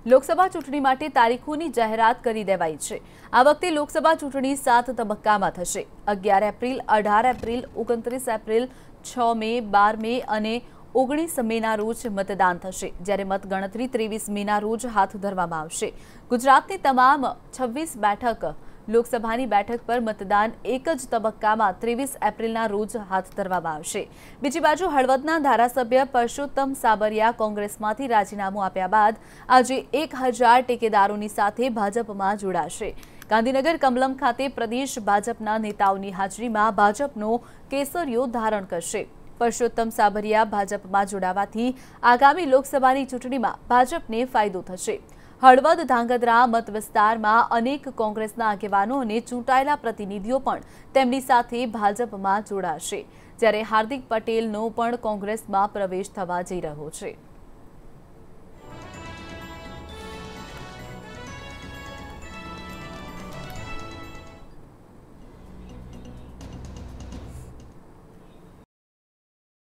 લોકસભા ચૂંટણી માટે તારીખોની જાહેરાત કરી દેવાઈ છે। આ વખતે લોકસભા ચૂંટણી 7 તબક્કામાં થશે। 11 એપ્રિલ, 18 એપ્રિલ, 29 એપ્રિલ, 6 મે, 12 મે અને 19 મેના રોજ મતદાન થશે, જ્યારે મતગણતરી 23 મેના રોજ હાથ ધરવામાં આવશે। ગુજરાતની તમામ 26 બેઠક લોકસભાની બેઠક પર મતદાન એક જ તબક્કામાં 23 એપ્રિલના રોજ હાથ ધરવામાં આવશે। બીજી બાજુ હળવદના ધારાસભ્ય પરસોત્તમ સાબરિયા કોંગ્રેસમાંથી રાજીનામું આપ્યા બાદ આજે 1000 ટેકેદારોની સાથે ભાજપમાં જોડાશે। ગાંધીનગર કમલમ ખાતે પ્રદેશ ભાજપના નેતાઓની હાજરીમાં ભાજપનો કેસરિયો ધારણ કરશે। પરસોત્તમ સાબરિયા ભાજપમાં જોડાવાથી આગામી લોકસભાની ચૂંટણીમાં ભાજપને ફાયદો થશે। હળવદ ધાંગધ્રા મત વિસ્તારમાં અનેક કોંગ્રેસના આગેવાનો અને ચૂંટાયેલા પ્રતિનિધિઓ પણ તેમની સાથે ભાજપમાં જોડાશે, જ્યારે હાર્દિક પટેલનો પણ કોંગ્રેસમાં પ્રવેશ થવા જઈ રહ્યો છે।